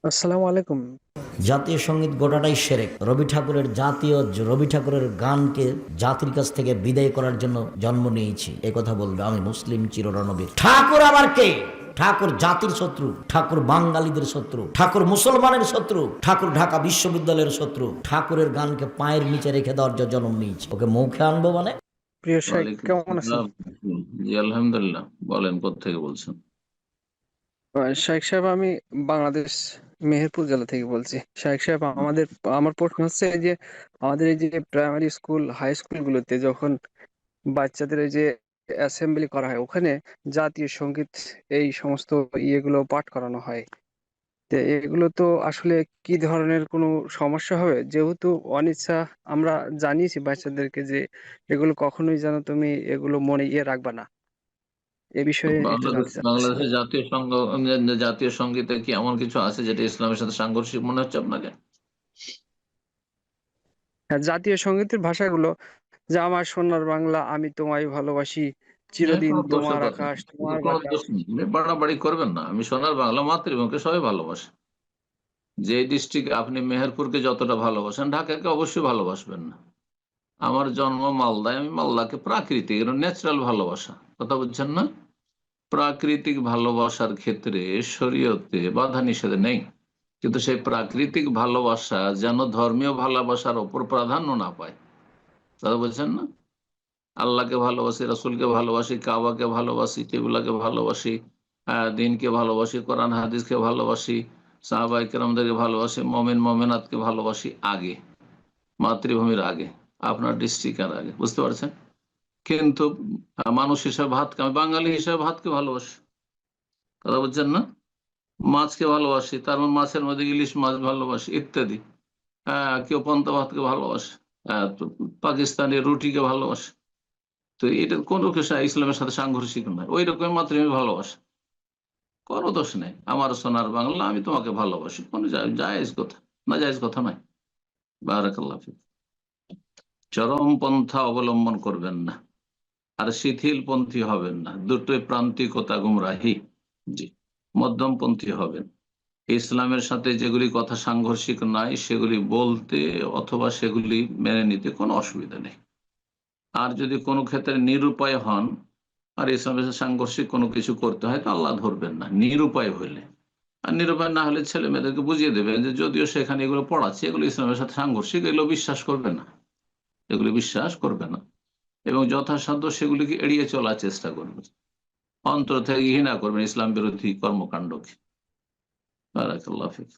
আসসালামু আলাইকুম। জাতীয় সঙ্গীত গোটাটাই সেরেক। রবি ঠাকুরের গানকে জাতির কাছ থেকে বিদায় করার জন্য জন্ম নিয়েছি, এ কথা বলবে আমি মুসলিম চিররণবীর। ঠাকুর আবার কে? ঠাকুর জাতির শত্রু, ঠাকুর বাঙালিদের শত্রু, ঠাকুর মুসলমানের শত্রু, ঠাকুর ঢাকা বিশ্ববিদ্যালয়ের শত্রু। ঠাকুরের গানকে পায়ের নিচে রেখে দেওয়ার জন্ম নিয়েছি, ওকে মুখে আনবো মানে? প্রিয় শাইখ, ওয়ালাইকুম কেমন আছেন? আসসালাম। জি আলহামদুলিল্লাহ, বলেন কোত্থেকে বলছেন? শাইখ সাহেব, আমি বাংলাদেশ মেহেরপুর জেলা থেকে বলছি। শাইখ সাহেব, আমার প্রশ্ন হচ্ছে এই যে আমাদের এই যে প্রাইমারি স্কুল, হাই স্কুলগুলোতে যখন বাচ্চাদের এই যে অ্যাসেম্বলি করা হয়, ওখানে জাতীয় সঙ্গীত এই সমস্ত ইয়েগুলো পাঠ করানো হয়। তো এগুলো তো আসলে কি ধরনের কোনো সমস্যা হবে? যেহেতু অনিচ্ছা আমরা জানিয়েছি বাচ্চাদেরকে যে এগুলো কখনোই যেন তুমি এগুলো মনে রাখবা না। এ বিষয়ে একটু জানতে চাচ্ছি। বাংলাদেশের জাতীয় সঙ্গীতে কি এমন কিছু আছে যেটা ইসলামের সাথে সাংঘর্ষিক মনে হচ্ছে আপনাকে? হ্যাঁ, জাতীয় সঙ্গীতের ভাষাগুলো যে আমার সোনার বাংলা, আমি তোমায় ভালোবাসি, চিরদিন কোনো দোষের তোমার কথা আকাশ, নেই, তোমার কোনো বাতাস। দোষ নেই, আপনি বাড়াবাড়ি করবেন না। আমি সোনার বাংলা মাতৃভূমিকে সবাই ভালোবাসে। যে ডিস্ট্রিক্ট আপনি মেহেরপুরকে যতটা ভালোবাসেন, ঢাকাকে অবশ্যই ভালোবাসবেন না। আমার জন্ম মালদায়, আমি মালদাকে প্রাকৃতিক ন্যাচারাল ভালোবাসা, কথা বলছেন না? প্রাকৃতিক ভালোবাসার ক্ষেত্রে শরীয়তে বাধা নিষেধ নেই, কিন্তু সেই প্রাকৃতিক ভালোবাসা যেন ধর্মীয় ভালোবাসার ওপর প্রাধান্য না পায়, কথা বলছেন না? আল্লাহকে ভালোবাসি, রাসূলকে ভালোবাসি, কাবাকে ভালোবাসি, কিবলাকে ভালোবাসি, দিনকে ভালোবাসি, কোরআন হাদিসকে ভালোবাসি, সাহাবায়ে কেরামদেরকে ভালোবাসি, মুমিন মুমিনাতকে ভালোবাসি আগে, মাতৃভূমির আগে, আপনার ডিস্ট্রিক্টের আগে, বুঝতে পারছেন? কিন্তু মানুষ হিসাবে ভাতকে, আমি বাঙালি হিসাবে ভাতকে ভালোবাসি, কথা বলছেন না? মাছকে ভালোবাসি, তার মানে মাছের মধ্যে ইলিশ মাছ ভালোবাসি ইত্যাদি। কেউ পান্তা ভাতকে ভালোবাসে, তো পাকিস্তানি রুটিকে ভালোবাসে। তো এটা কোনো কিছু ইসলামের সাথে সাংঘর্ষিক নয়, ওই রকম মাতৃভূমি ভালোবাসে, কোনো দোষ নেই। আমার সোনার বাংলা, আমি তোমাকে ভালোবাসি, কোনো জায়েজ কথা, না জায়েজ কথা নয়। বারাকাল্লাহ ফিক। চরম পন্থা অবলম্বন করবেন না, আর শিথিলপন্থী হবেন না, দুটোই প্রান্তিকতা, গুমরাহি। জি, মধ্যমপন্থী হবেন। ইসলামের সাথে যেগুলি কথা সাংঘর্ষিক নয় সেগুলি বলতে অথবা সেগুলি মেনে নিতে কোনো অসুবিধা নেই। আর যদি কোনো ক্ষেত্রে নিরুপায় হন আর ইসলামের সাথে সাংঘর্ষিক কোনো কিছু করতে হয়, তো আল্লাহ ধরবেন না নিরুপায় হলে। আর নিরুপায় না হলে ছেলে মেয়েদেরকে বুঝিয়ে দেবেন যে যদিও সেখানে এগুলো পড়াচ্ছে, এগুলো ইসলামের সাথে সাংঘর্ষিক, এগুলো বিশ্বাস করবে না, এগুলো বিশ্বাস করবে না, এবং যথাসাধ্য সেগুলিকে এড়িয়ে চলার চেষ্টা করবে, অন্তর থেকে ঘৃণা করবেন ইসলাম বিরোধী কর্মকাণ্ডকে। বারাকাল্লাহ ফিক।